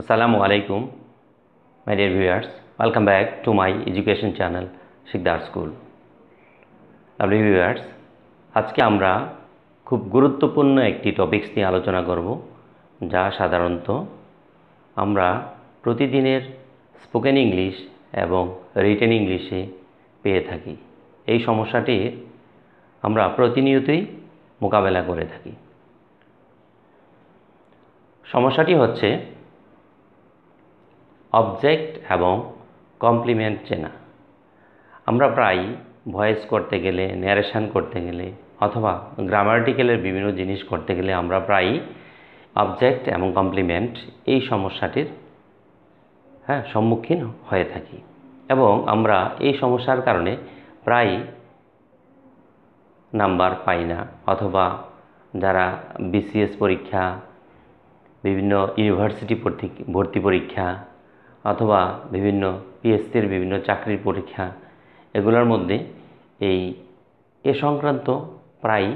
Assalamu alaikum, my dear viewers. Welcome back to my education channel, Sikdar School. Lovely viewers, আজকে আমরা খুব গুরুত্বপূর্ণ একটি টপিকস নিয়ে আলোচনা করব, যা সাধারণত আমরা প্রতিদিনের স্পোকেন ইংলিশ এবং রিটেন ইংলিশে পেয়ে থাকি। এই সমস্যাটি আমরা প্রতিনিয়তই মোকাবেলা করে থাকি। সমস্যাটি হচ্ছে অবজেক্ট এবং কমপ্লিমেন্ট চেনা। আমরা প্রায় ভয়েস করতে গেলে, ন্যারেশন করতে গেলে অথবা গ্রামাটিক্যালের বিভিন্ন জিনিস করতে গেলে আমরা প্রায়ই অবজেক্ট এবং কমপ্লিমেন্ট এই সমস্যাটির সম্মুখীন হয়ে থাকি এবং আমরা এই সমস্যার কারণে প্রায় নাম্বার পাই না, অথবা যারা বিসিএস পরীক্ষা, বিভিন্ন ইউনিভার্সিটি ভর্তি পরীক্ষা অথবা বিভিন্ন পিএসসির বিভিন্ন চাকরির পরীক্ষা, এগুলোর মধ্যে এ সংক্রান্ত প্রায়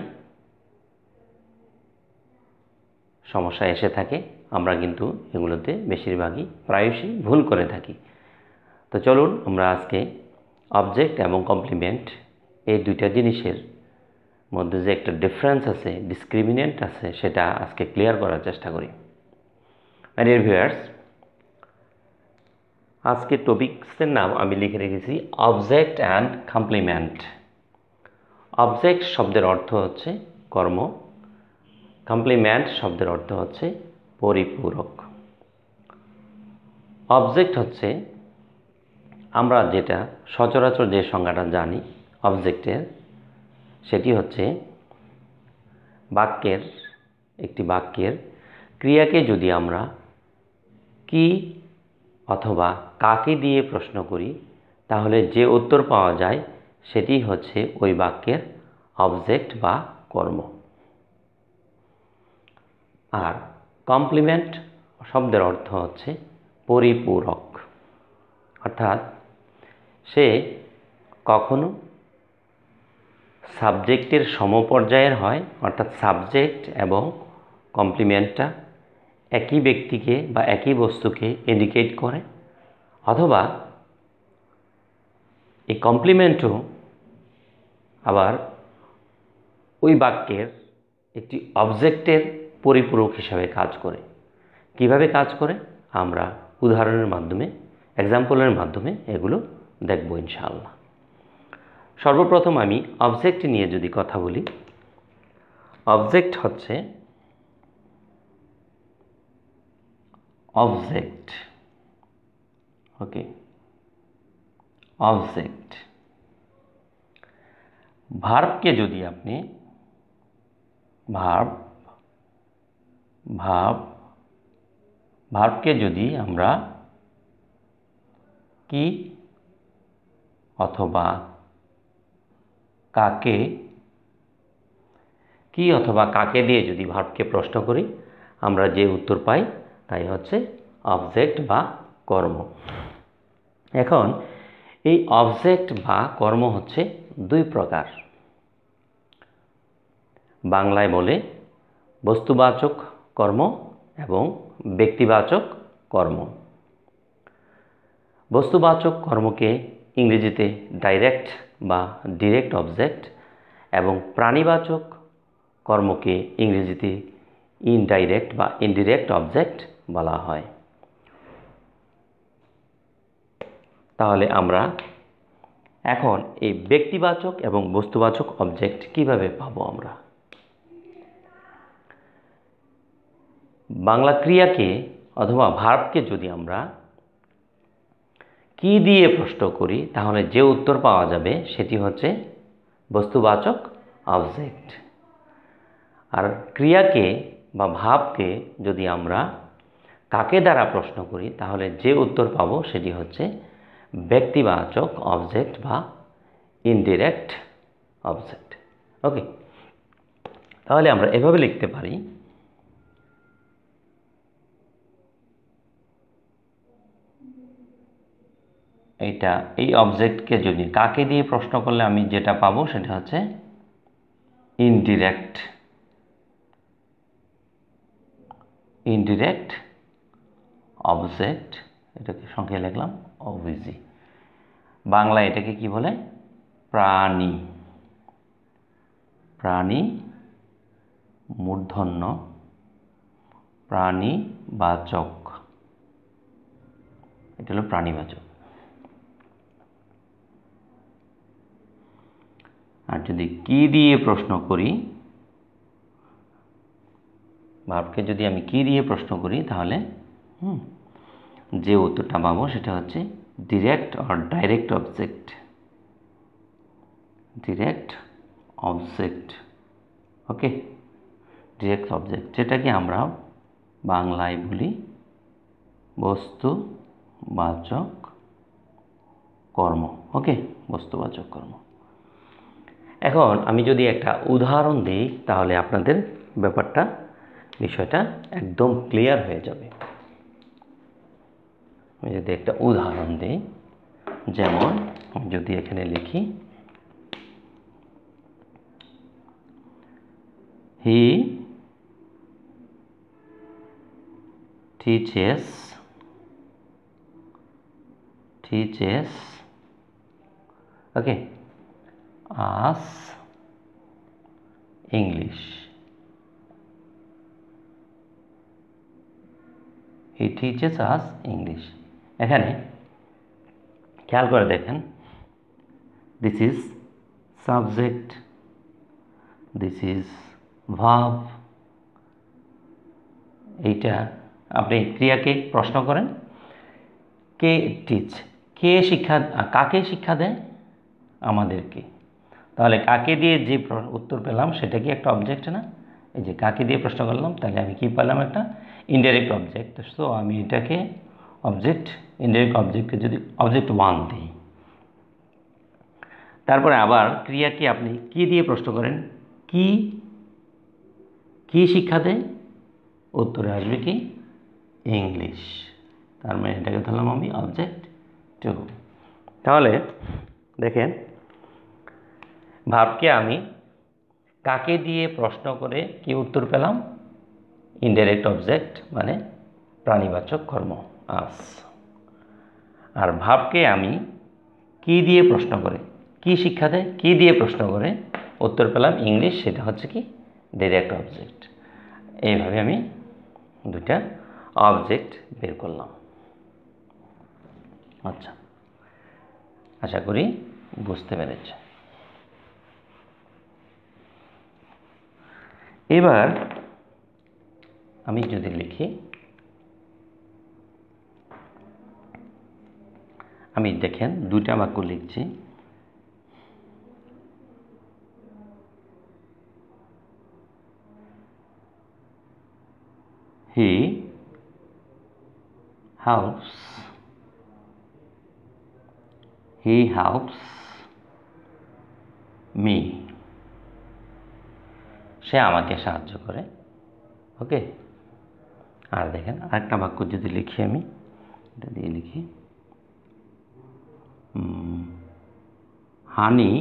সমস্যা এসে থাকে। আমরা কিন্তু এগুলোতে বেশিরভাগই প্রায়শই ভুল করে থাকি। তো চলুন আমরা আজকে অবজেক্ট এবং কমপ্লিমেন্ট এই দুইটা জিনিসের মধ্যে যে একটা ডিফারেন্স আছে, ডিসক্রিমিনেন্ট আছে, সেটা আজকে ক্লিয়ার করার চেষ্টা করি। মাই ডিয়ার ভিউয়ার্স, আজকে টপিক্সের নাম আমি লিখে রেখেছি অবজেক্ট অ্যান্ড কমপ্লিমেন্ট। অবজেক্ট শব্দের অর্থ হচ্ছে কর্ম, কমপ্লিমেন্ট শব্দের অর্থ হচ্ছে পরিপূরক। অবজেক্ট হচ্ছে আমরা যেটা সচরাচর যে সংজ্ঞাটা জানি অবজেক্টের, সেটি হচ্ছে একটি বাক্যের ক্রিয়াকে যদি আমরা কি অথবা কাকে দিয়ে প্রশ্ন করি, তাহলে যে উত্তর পাওয়া যায় সেটি হচ্ছে ওই বাক্যের অবজেক্ট বা কর্ম। আর কমপ্লিমেন্ট শব্দের অর্থ হচ্ছে পরিপূরক, অর্থাৎ সে কখনো সাবজেক্টের সমপর্যায়ের হয়, অর্থাৎ সাবজেক্ট এবং কমপ্লিমেন্টটা একই ব্যক্তিকে বা একই বস্তুকে ইন্ডিকেট করে, অথবা এই কমপ্লিমেন্টও আবার ওই বাক্যের একটি অবজেক্টের পরিপূরক হিসাবে কাজ করে। কিভাবে কাজ করে আমরা উদাহরণের মাধ্যমে, এক্সাম্পলের মাধ্যমে এগুলো দেখব ইনশাআল্লাহ। সর্বপ্রথম আমি অবজেক্ট নিয়ে যদি কথা বলি, অবজেক্ট হচ্ছে অবজেক্ট, ওকে, অবজেক্ট। ভার্বকে যদি আপনি ভার্বকে যদি আমরা কি অথবা কাকে দিয়ে যদি ভার্বকে প্রশ্ন করি, আমরা যে উত্তর পাই তাই হচ্ছে অবজেক্ট বা কর্ম। এখন এই অবজেক্ট বা কর্ম হচ্ছে দুই প্রকার। বাংলায় বলে বস্তুবাচক কর্ম এবং ব্যক্তিবাচক কর্ম। বস্তুবাচক কর্মকে ইংরেজিতে ডাইরেক্ট বা ডিরেক্ট অবজেক্ট এবং প্রাণীবাচক কর্মকে ইংরেজিতে ইনডাইরেক্ট বা ইনডিরেক্ট অবজেক্ট বলা হয়। তাহলে আমরা এখন এই ব্যক্তিবাচক এবং বস্তুবাচক অবজেক্ট কিভাবে পাবো? আমরা বাংলা ক্রিয়াকে অথবা ভার্বকে যদি আমরা কি দিয়ে প্রশ্ন করি, তাহলে যে উত্তর পাওয়া যাবে সেটি হচ্ছে বস্তুবাচক অবজেক্ট। আর ক্রিয়াকে বা ভাবকে যদি আমরা কাকে দ্বারা প্রশ্ন করি, তাহলে যে উত্তর পাবো সেটি হচ্ছে ব্যক্তিবাচক অবজেক্ট বা ইনডিরেক্ট অবজেক্ট। ওকে, তাহলে আমরা এভাবে লিখতে পারি, এই অবজেক্টকে যদি কাকে দিয়ে প্রশ্ন করলে আমি যেটা পাবো সেটা হচ্ছে ইনডিরেক্ট অবজেক্ট, এটাকে সংখ্যায় লিখলাম ওবিজি। বাংলা এটাকে কি বলে? প্রাণী। প্রাণী মূর্ধন্য, প্রাণীবাচক, এটা হলো প্রাণীবাচক। আর যদি কি দিয়ে প্রশ্ন করি, ভার্বকে যদি আমি কি দিয়ে প্রশ্ন করি, তাহলে যে উত্তরটা পাবো সেটা হচ্ছে direct or direct object. Direct object, okay, direct object, যেটাকে আমরা বাংলায় বলি বস্তুবাচক কর্ম। ওকে, বস্তুবাচক কর্ম। এখন আমি যদি একটা উদাহরণ দিই, তাহলে আপনাদের বিষয়টা একদম ক্লিয়ার হয়ে যাবে। আমি যদি একটা উদাহরণ দিই, যেমন যদি এখানে লিখি হি teaches okay us English. He teaches us English. এখানে খেয়াল করে দেখেন, this is subject, this is verb। এইটা আপনি ক্রিয়াকে প্রশ্ন করেন, কে টিচ, কাকে শিক্ষা দেয়? আমাদেরকে। তাহলে কাকে দিয়ে যে উত্তর পেলাম সেটা কি একটা অবজেক্ট না? এই যে কাকে দিয়ে প্রশ্ন করলাম, তাহলে আমি কি পেলাম? একটা ইনডাইরেক্ট অবজেক্ট। সো আমি এটাকে অবজেক্ট, ইনডাইরেক্ট অবজেক্টকে যদি অবজেক্ট 1 দিই, তারপরে আবার ক্রিয়াকে আপনি কি দিয়ে প্রশ্ন করেন, কি শিক্ষা দেয়? উত্তরে আসবে কি? ইংলিশ। তার মানে এটাকে ধরলাম আমি অবজেক্ট 2। তাহলে দেখেন, ভার্বকে আমি কাকে দিয়ে প্রশ্ন করে কি উত্তর পেলাম? ইনডাইরেক্ট অবজেক্ট মানে প্রাণীবাচক কর্ম আস। আর ভার্বকে আমি কি দিয়ে প্রশ্ন করে, কি শিক্ষা দেয়, কি দিয়ে প্রশ্ন করে উত্তর পেলাম ইংলিশ, সেটা হচ্ছে কি? Direct object. এইভাবে আমি দুটা অবজেক্ট বের করলাম। আচ্ছা, আশা করি বুঝতে পেরেছে। এবার আমি যদি লিখি, আমি দেখেন দুটা বাক্য লিখছি। He helps me, সে আমাকে সাহায্য করে। ওকে। আর দেখেন আরেকটা বাক্য যদি লিখি, আমি এটা দিয়ে লিখি, হানি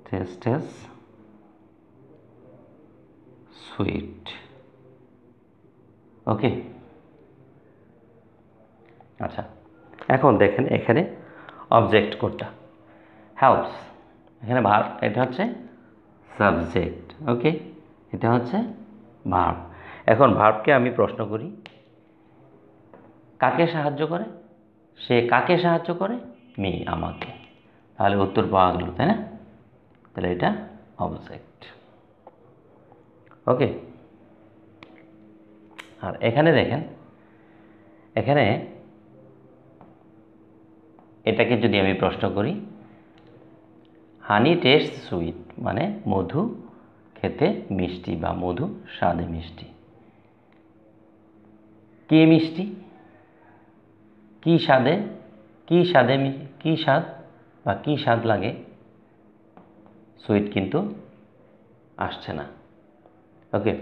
tastes sweet। ওকে। আচ্ছা, এখন দেখেন এখানে অবজেক্ট কোডটা হেল্পস, এখানে ভার্ব, এটা হচ্ছে সাবজেক্ট। ওকে, এটা হচ্ছে ভার্ব। এখন ভার্বকে আমি প্রশ্ন করি, কাকে সাহায্য করে? সে কাকে সাহায্য করে? মি, আমাকে। তাহলে উত্তর পাওয়া গেল, তাই না? তাহলে এটা অবজেক্ট। ওকে। আর এখানে দেখেন, এখানে এটাকে যদি আমি প্রশ্ন করি, হানি টেস্ট সুইট, মানে মধু খেতে মিষ্টি বা মধু স্বাদে মিষ্টি। কে মিষ্টি? কি স্বাদে, কি স্বাদ বা কি স্বাদ লাগে? সুইট কিন্তু আসছে না। ওকে,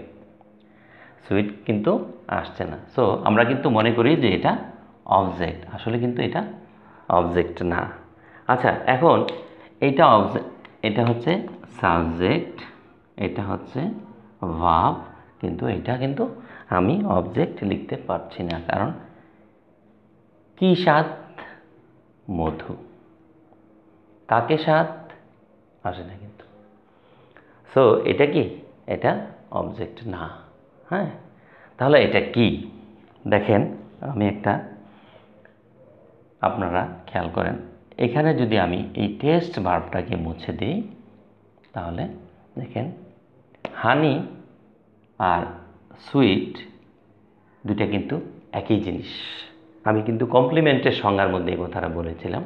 সুইট কিন্তু আসছে না। সো আমরা কিন্তু মনে করি যে এটা অবজেক্ট, আসলে কিন্তু এটা অবজেক্ট না। আচ্ছা, এখন এটা অবজেক্ট, এটা হচ্ছে সাবজেক্ট, এটা হচ্ছে ভার্ব, কিন্তু এটা কিন্তু আমি অবজেক্ট লিখতে পারছি না, কারণ কি স্বাদ? মধু। কাকে স্বাদ? আসে না কিন্তু। সো এটা কি? এটা অবজেক্ট না। হ্যাঁ, তাহলে এটা কি? দেখেন, আমি একটা, আপনারা খেয়াল করেন, এখানে যদি আমি এই টেস্ট ভার্বটাকে মুছে দিই, তাহলে দেখেন হানি আর সুইট দুটা কিন্তু একই জিনিস। আমি কিন্তু কমপ্লিমেন্টের সংজ্ঞার মধ্যে এই কথাটা বলেছিলাম।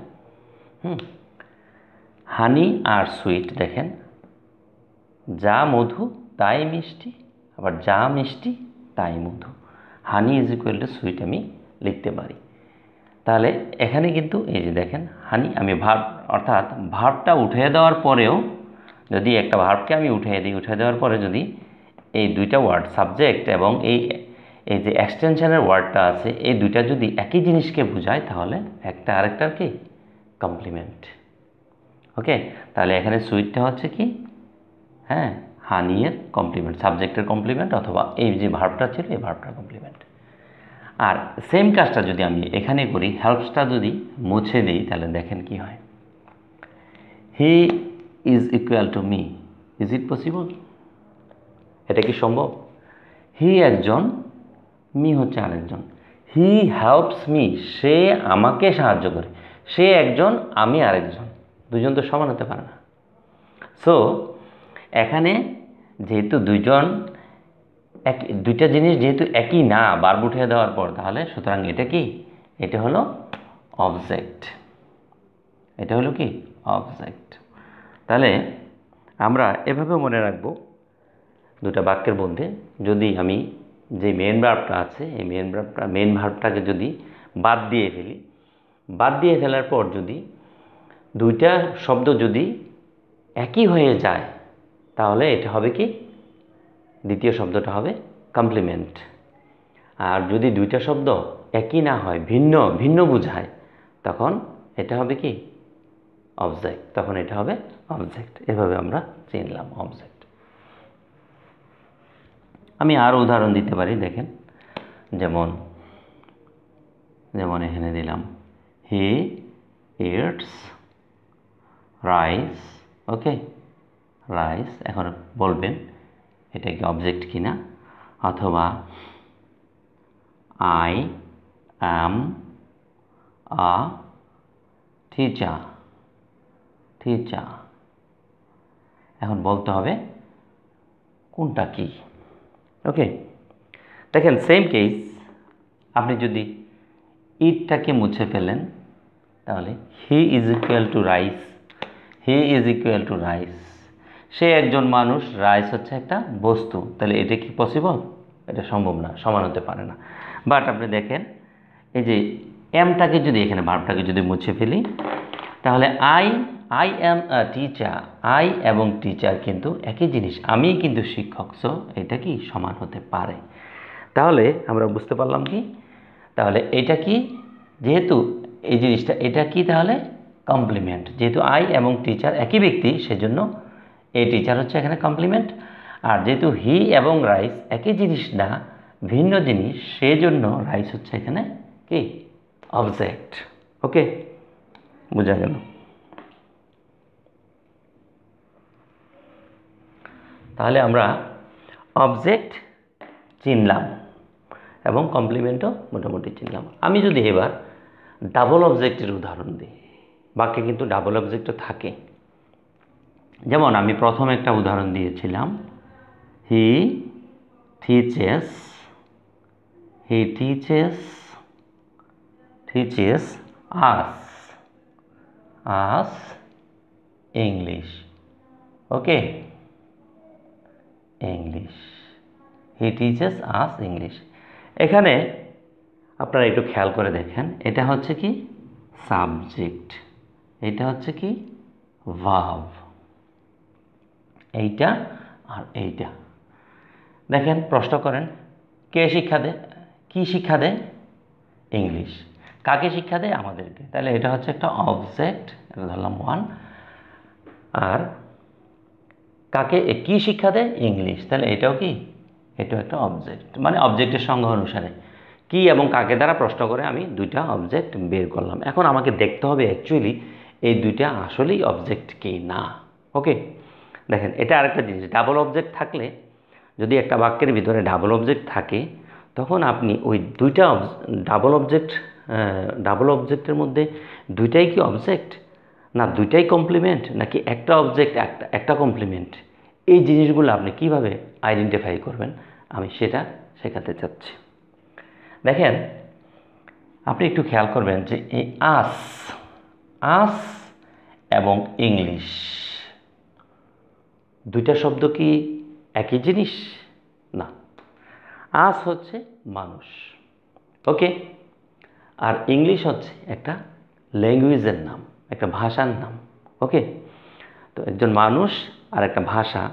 হানি আর সুইট, দেখেন, যা মধু তাই মিষ্টি, আবার যা মিষ্টি তাই মধু। Honey is equal to sweet আমি লিখতে পারি। তাহলে এখানে কিন্তু এই যে দেখেন, হানি আমি ভার্ব, অর্থাৎ ভার্বটা উঠিয়ে দেওয়ার পরেও, যদি একটা ভার্বকে আমি উঠিয়ে দিই, উঠিয়ে দেওয়ার পরে যদি এই দুইটা ওয়ার্ড সাবজেক্ট এবং এই যে এক্সটেনশনের ওয়ার্ডটা আছে, এই দুইটা যদি একই জিনিসকে বোঝায়, তাহলে একটা আরেকটার কি? কমপ্লিমেন্ট। ওকে, তাহলে এখানে সুইটটা হচ্ছে কি? হ্যাঁ, হানির কমপ্লিমেন্ট, সাবজেক্টের কমপ্লিমেন্ট, অথবা এই যে ভার্বটা ছিল এই ভার্বটার কমপ্লিমেন্ট। আর সেম কাজটা যদি আমি এখানে করি, হেল্পসটা যদি মুছে দিই, তাহলে দেখেন কি হয়। হি is equal to me, is it possible? এটা কি সম্ভব? হি একজন, মি হচ্ছে আরেকজন। হি হেল্পস মি, সে আমাকে সাহায্য করে। সে একজন, আমি আরেকজন, দুজন তো সমান হতে পারে না। সো এখানে যেহেতু দুইটা জিনিস যেহেতু একই না, ভার্ব উঠিয়ে দেওয়ার পর, তাহলে সুতরাং এটা কি? এটা হলো অবজেক্ট। এটা হলো কি? অবজেক্ট। তাহলে আমরা এভাবে মনে রাখবো, দুটা বাক্যের মধ্যে যদি আমি যে মেন ভার্বটা আছে, এই মেন ভার্বটাকে যদি বাদ দিয়ে ফেলি, বাদ দিয়ে ফেলার পর যদি দুইটা শব্দ যদি একই হয়ে যায়, তাহলে এটা হবে কি? দ্বিতীয় শব্দটা হবে কমপ্লিমেন্ট। আর যদি দুইটা শব্দ একই না হয়, ভিন্ন ভিন্ন বোঝায়, তখন এটা হবে কি? অবজেক্ট। তখন এটা হবে অবজেক্ট। এভাবে আমরা চিনলাম অবজেক্ট। আমি আরও উদাহরণ দিতে পারি, দেখেন, যেমন এখানে দিলাম he eats rice. Okay, rice. এখন বলবেন এটা কি অবজেক্ট কিনা, অথবা আই অ্যাম আ টিচার। এখন বলতে হবে কোনটা কি। ওকে, দেখেন সেম কেস, আপনি যদি ইটটাকে মুছে ফেলেন, তাহলে he is equal to rice. He is equal to rice, সে একজন মানুষ, রাইস হচ্ছে একটা বস্তু। তাহলে এটা কি পসিবল? এটা সম্ভব না, সমান হতে পারে না। বাট আপনি দেখেন, এই যে এমটাকে যদি, এখানে ভার্বটাকে যদি মুছে ফেলি, তাহলে I am a teacher. I এবং টিচার কিন্তু একই জিনিস, আমি কিন্তু শিক্ষক। সো এটা কি? সমান হতে পারে। তাহলে আমরা বুঝতে পারলাম কি? তাহলে এটা কি? যেহেতু এই জিনিসটা, এটা কি? তাহলে কমপ্লিমেন্ট। যেহেতু আই এবং টিচার একই ব্যক্তি, সেজন্য এই টিচার হচ্ছে এখানে কমপ্লিমেন্ট। আর যেহেতু হি এবং রাইস একই জিনিস না, ভিন্ন জিনিস, সেজন্য রাইস হচ্ছে এখানে কি? অবজেক্ট। ওকে, বোঝা গেল? তাহলে আমরা অবজেক্ট চিনলাম এবং কমপ্লিমেন্টও মোটামুটি চিনলাম। আমি যদি এবার ডাবল অবজেক্টের উদাহরণ দিই, বাক্যে কিন্তু ডাবল অবজেক্টও থাকে। যেমন আমি প্রথম একটা উদাহরণ দিয়েছিলাম, he teaches us English. Okay, English. He teaches us English. এখানে আপনারা একটু খেয়াল করে দেখেন, এটা হচ্ছে কি? সাবজেক্ট। এটা হচ্ছে কি? ভার্ব। এইটা আর এইটা। দেখেন, প্রশ্ন করেন, কে শিক্ষা দেয়? কি শিক্ষা দেয়? ইংলিশ। কাকে শিক্ষা দেয়? আমাদেরকে। তাহলে এটা হচ্ছে একটা অবজেক্ট, এটা ধরলাম 1। আর কাকে কি শিক্ষা দেয়? ইংলিশ। তাহলে এটাও কি? এটাও একটা অবজেক্ট, মানে অবজেক্টের সংজ্ঞা অনুসারে কি এবং কাকে দ্বারা প্রশ্ন করে আমি দুইটা অবজেক্ট বের করলাম। এখন আমাকে দেখতে হবে অ্যাকচুয়ালি এই দুইটা আসলেই অবজেক্ট কি না। ওকে, দেখেন এটা আরেকটা জিনিস, ডাবল অবজেক্ট থাকলে, যদি একটা বাক্যের ভিতরে ডাবল অবজেক্ট থাকে, তখন আপনি ওই দুইটা ডাবল অবজেক্টের মধ্যে দুইটাই কি অবজেক্ট, না দুইটাই কমপ্লিমেন্ট, নাকি একটা অবজেক্ট একটা কমপ্লিমেন্ট, এই জিনিসগুলো আপনি কিভাবে আইডেন্টিফাই করবেন আমি সেটা শেখাতে চাচ্ছি। দেখেন আপনি একটু খেয়াল করবেন যে এই আস আস এবং ইংলিশ দুইটা শব্দ কি একই জিনিস? না। আস হচ্ছে মানুষ, ওকে, আর ইংলিশ হচ্ছে একটা ল্যাঙ্গুয়েজের নাম, একটা ভাষার নাম। ওকে, তো একজন মানুষ আর একটা ভাষা,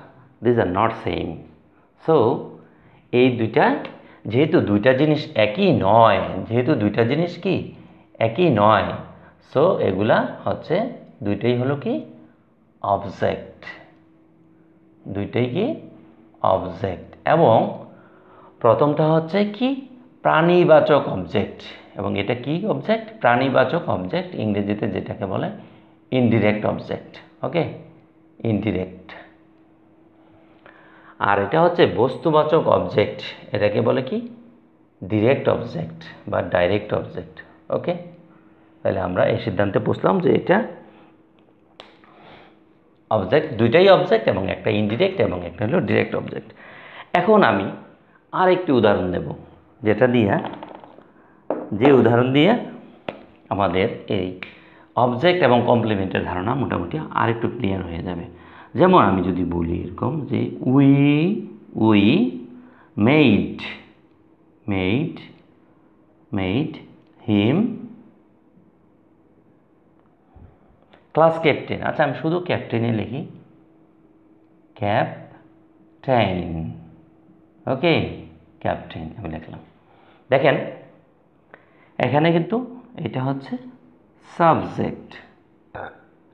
this are not same. So এই দুইটা, যেহেতু দুইটা জিনিস একই নয়, যেহেতু দুইটা জিনিস কি একই নয়, সো এগুলা হচ্ছে দুইটাই হলো কি অবজেক্ট, দুইটাই কি অবজেক্ট। এবং প্রথমটা হচ্ছে কি প্রাণীবাচক অবজেক্ট, এবং এটা কি অবজেক্ট? প্রাণীবাচক অবজেক্ট, ইংরেজিতে যেটাকে বলে ইনডিরেক্ট অবজেক্ট। ওকে, ইনডিরেক্ট। আর এটা হচ্ছে বস্তুবাচক অবজেক্ট, এটাকে বলে কি ডিরেক্ট অবজেক্ট বা ডাইরেক্ট অবজেক্ট। ওকে, তাহলে আমরা এই সিদ্ধান্তে বুঝলাম যে এটা অবজেক্ট, দুইটাই অবজেক্ট, এবং একটা ইনডিরেক্ট এবং একটা হলো ডিরেক্ট অবজেক্ট। এখন আমি আরেকটি উদাহরণ দেব, যে উদাহরণ দিয়ে আমাদের এই অবজেক্ট এবং কমপ্লিমেন্টের ধারণা মোটামুটি আরেকটু ক্লিয়ার হয়ে যাবে। যেমন আমি যদি বলি এরকম যে we made him class captain. আচ্ছা, আমি শুধু ক্যাপ্টেনে লিখি, ক্যাপ্টেন। ওকে, ক্যাপ্টেন আমি লিখলাম। দেখেন এখানে কিন্তু এটা হচ্ছে সাবজেক্ট,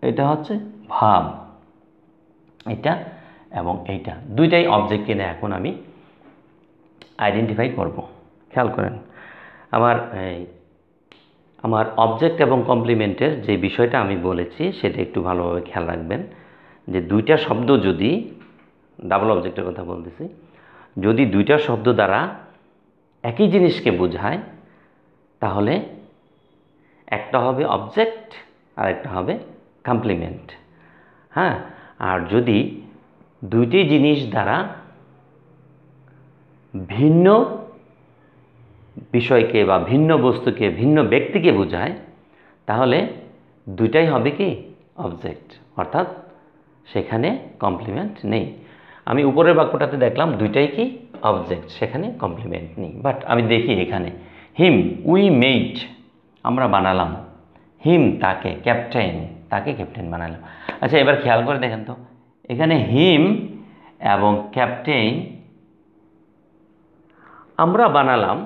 এটা হচ্ছে ভার্ব, এটা এবং এইটা দুইটাই অবজেক্ট কিনা এখন আমি আইডেন্টিফাই করব। খেয়াল করেন আমার অবজেক্ট এবং কমপ্লিমেন্টের যে বিষয়টা আমি বলেছি সেটা একটু ভালোভাবে খেয়াল রাখবেন, যে দুইটা শব্দ যদি, ডাবল অবজেক্টের কথা বলতেছি, যদি দুইটা শব্দ দ্বারা একই জিনিসকে বোঝায় তাহলে একটা হবে অবজেক্ট আর একটা হবে কমপ্লিমেন্ট। হ্যাঁ, আর যদি দুইটি জিনিস দ্বারা ভিন্ন বিষয়কে বা ভিন্ন বস্তুকে, ভিন্ন ব্যক্তিকে বোঝায়, তাহলে দুইটাই হবে কি অবজেক্ট, অর্থাৎ সেখানে কমপ্লিমেন্ট নেই। আমি উপরের বাক্যটাতে দেখলাম দুইটাই কি অবজেক্ট, সেখানে কমপ্লিমেন্ট নেই। বাট আমি দেখি এখানে হিম, উই মেড, আমরা বানালাম, হিম তাকে, ক্যাপ্টেন তাকে ক্যাপ্টেন বানালাম। আচ্ছা, এবার খেয়াল করে দেখেন তো, এখানে হিম এবং ক্যাপ্টেন আমরা বানালাম,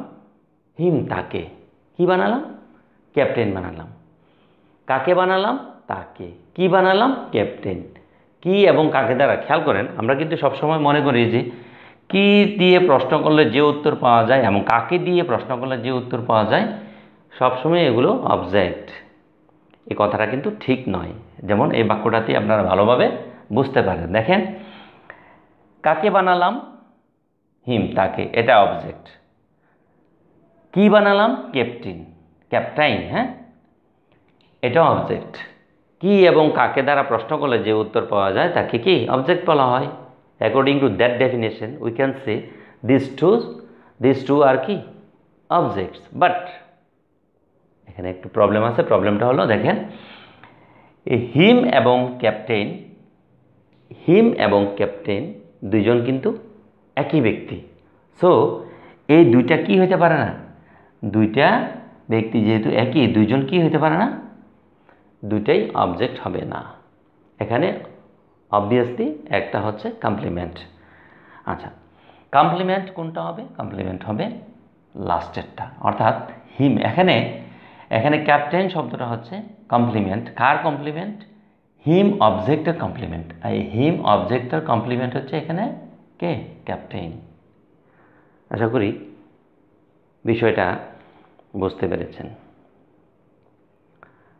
হিম তাকে, কি বানালাম? ক্যাপ্টেন বানালাম। কাকে বানালাম? তাকে। কি বানালাম? ক্যাপ্টেন। কি এবং কাকে দ্বারা, খেয়াল করেন আমরা কিন্তু সবসময় মনে করি যে কি দিয়ে প্রশ্ন করলে যে উত্তর পাওয়া যায় এবং কাকে দিয়ে প্রশ্ন করলে যে উত্তর পাওয়া যায়, সবসময় এগুলো অবজেক্ট। এই কথাটা কিন্তু ঠিক নয়। যেমন এই বাক্যটাতে আপনারা ভালোভাবে বুঝতে পারেন। দেখেন, কাকে বানালাম? হিম তাকে, এটা অবজেক্ট। কি বানালাম? ক্যাপ্টেন, হ্যাঁ, এটা অবজেক্ট। কি এবং কাকে দ্বারা প্রশ্ন করলে যে উত্তর পাওয়া যায় তাকে কি অবজেক্ট বলা হয়। According to that definition we can say this two are কি অবজেক্টস। বাট এখানে একটু প্রবলেম আছে। প্রবলেমটা হলো, দেখেন এই হিম এবং ক্যাপ্টেন দুইজন কিন্তু একই ব্যক্তি। সো এই দুইটা কি হইতে পারে না, দুইটা ব্যক্তি যেহেতু একই, দুইজন কি হইতে পারে না, দুইটাই অবজেক্ট হবে না। এখানে অবভিয়াসলি একটা হচ্ছে কমপ্লিমেন্ট। আচ্ছা, কমপ্লিমেন্ট কোনটা হবে? কমপ্লিমেন্ট হবে লাস্টেরটা, অর্থাৎ হিম। এখানে ক্যাপ্টেন শব্দটা হচ্ছে কমপ্লিমেন্ট। কার কমপ্লিমেন্ট? হিম অবজেক্টের কমপ্লিমেন্ট। এই হিম অবজেক্টের কমপ্লিমেন্ট হচ্ছে এখানে কে? ক্যাপ্টেন। আশা করি বিষয়টা বুঝতে পেরেছেন।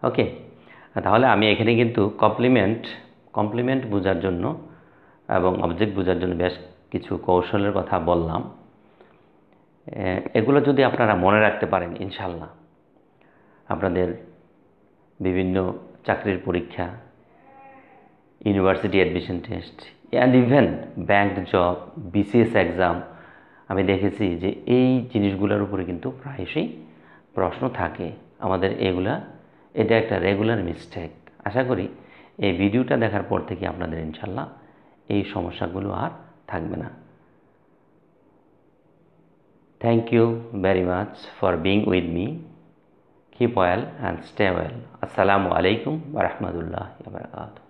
ওকে, তাহলে আমি এখানে কিন্তু কমপ্লিমেন্ট বোঝার জন্য এবং অবজেক্ট বোঝার জন্য বেশ কিছু কৌশলের কথা বললাম। এগুলো যদি আপনারা মনে রাখতে পারেন, ইনশাল্লাহ আপনাদের বিভিন্ন চাকরির পরীক্ষা, university admission test and even bank job, BCS exam, আমি দেখেছি যে এই জিনিসগুলোর উপরে কিন্তু প্রায়শই প্রশ্ন থাকে আমাদের। এটা একটা রেগুলার মিস্টেক। আশা করি এই ভিডিওটা দেখার পর থেকে আপনাদের ইনশাল্লাহ এই সমস্যাগুলো আর থাকবে না। Thank you very much for being with me. Keep well and stay well. Assalamu alaikum wa rahmatullahi wa barakatuh.